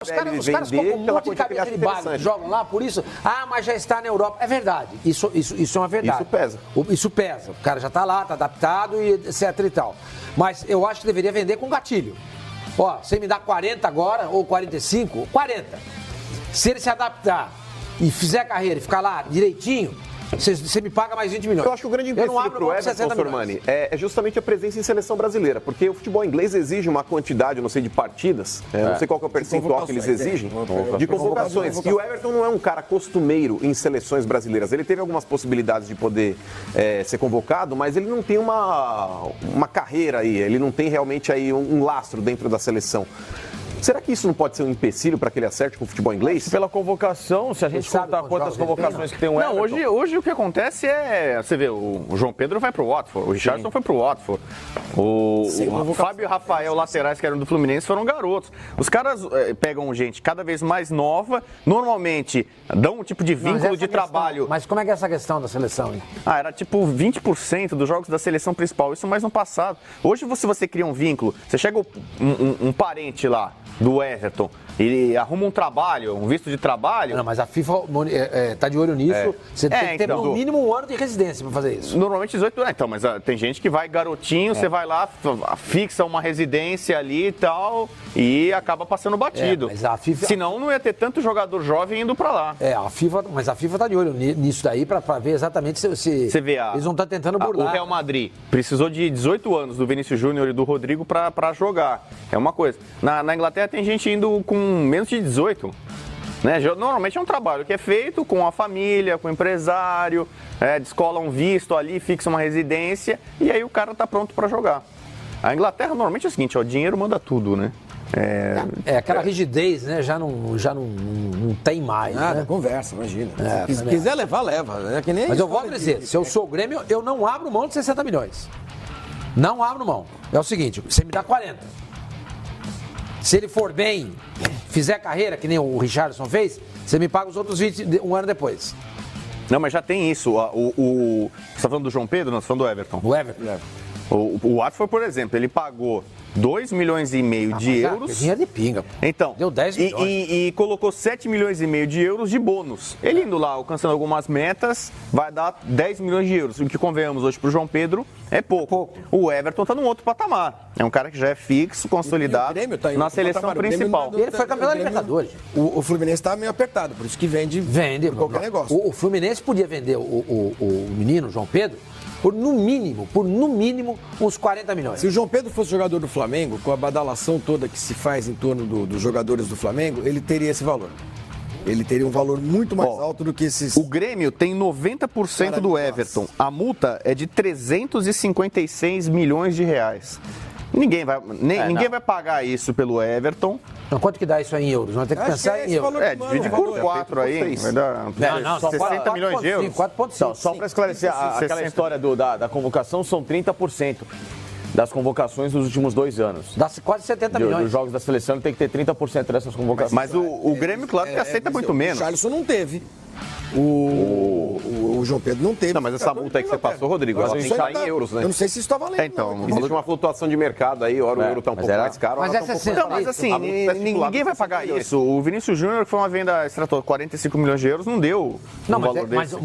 Os caras compram um monte de cabeça de base, jogam lá, por isso, mas já está na Europa. É verdade, isso é uma verdade. Isso pesa. Isso pesa. O cara já está lá, está adaptado e etc e tal. Mas eu acho que deveria vender com gatilho. Ó, você me dá 40 agora, ou 45, 40. Se ele se adaptar e fizer carreira e ficar lá direitinho, você me paga mais 20 milhões. Eu acho que o grande empecilho para o Everton, Sormani, é justamente a presença em seleção brasileira, porque o futebol inglês exige uma quantidade, não sei, de partidas, não sei qual que é o percentual que eles exigem, de convocações. E o Everton não é um cara costumeiro em seleções brasileiras. Ele teve algumas possibilidades de poder ser convocado, mas ele não tem uma carreira aí, ele não tem realmente aí um lastro dentro da seleção. Será que isso não pode ser um empecilho para que ele acerte com o futebol inglês? Pela convocação, se a gente contar quantas convocações que tem o Everton... Não, hoje o que acontece é... Você vê, o João Pedro vai pro Watford, o Richardson foi pro Watford, o Fábio e Rafael, laterais que eram do Fluminense, foram garotos. Os caras pegam gente cada vez mais nova, normalmente dão um tipo de vínculo de trabalho... Mas como é que é essa questão da seleção, hein? Era tipo 20% dos jogos da seleção principal, isso mais no passado. Hoje, se você cria um vínculo, você chega um parente lá, do Everton, ele arruma um trabalho, um visto de trabalho... Não, mas a FIFA está de olho nisso, você tem que ter no mínimo um ano de residência para fazer isso. Normalmente 18 anos, então, mas tem gente que vai garotinho, você vai lá, fixa uma residência ali e tal, e acaba passando batido. Mas a FIFA... Senão não ia ter tanto jogador jovem indo para lá. Mas a FIFA está de olho nisso daí para ver exatamente se você vê eles vão estar tentando burlar. O Real Madrid precisou de 18 anos do Vinícius Júnior e do Rodrigo para jogar. É uma coisa. Na Inglaterra tem gente indo com menos de 18. Né? Normalmente é um trabalho que é feito com a família, com o empresário, descola um visto ali, fixa uma residência e aí o cara está pronto para jogar. A Inglaterra normalmente é o seguinte, o dinheiro manda tudo, né? Aquela rigidez, né? Já não tem mais. Nada, né? Conversa, imagina. Se quiser levar, leva. Que nem mas eu volto a dizer, se eu sou o Grêmio, eu não abro mão de 60 milhões. Não abro mão. É o seguinte, você me dá 40. Se ele for bem, fizer carreira, que nem o Richardson fez, você me paga os outros 20 um ano depois. Não, mas já tem isso. Você está falando do João Pedro? Não, você está falando do Everton. Do Everton. O Watford, por exemplo, ele pagou 2,5 milhões de euros. Dinheiro de pinga, pô. Então, deu 10 milhões. E colocou 7,5 milhões de euros de bônus. Ele indo lá, alcançando algumas metas, vai dar 10 milhões de euros. O que convenhamos hoje para o João Pedro é pouco. O Everton está num outro patamar. É um cara que já é fixo, consolidado na seleção principal. Ele foi campeão da Libertadores. O Fluminense está meio apertado, por isso que vende qualquer negócio. O Fluminense podia vender o menino, João Pedro, por no mínimo, uns 40 milhões. Se o João Pedro fosse jogador do Flamengo, com a badalação toda que se faz em torno dos jogadores do Flamengo, ele teria esse valor. Ele teria um valor muito mais alto do que esses... O Grêmio tem 90% do Everton. A multa é de 356 milhões de reais. Ninguém vai pagar isso pelo Everton. Então, quanto que dá isso aí em euros? Nós temos que pensar em euros. Divide por 4 aí. Vai dar 60 milhões de euros. 4,5. Só para esclarecer, aquela história da convocação são 30% das convocações dos últimos 2 anos. Dá quase 70 milhões. Dos jogos da seleção, ele tem que ter 30% dessas convocações. Mas o Grêmio, claro, que aceita muito menos. O Charleston não teve. O João Pedro não teve. Não, mas essa multa aí que você passou, Rodrigo, ela tem que estar em euros, né? Eu não sei se isso está valendo. Então, existe uma flutuação de mercado aí, ora o euro está um pouco mais caro, mas ora está um pouco mas assim, ninguém vai pagar isso. O Vinícius Júnior, que foi uma venda extrator, 45 milhões de euros, não deu o valor desse.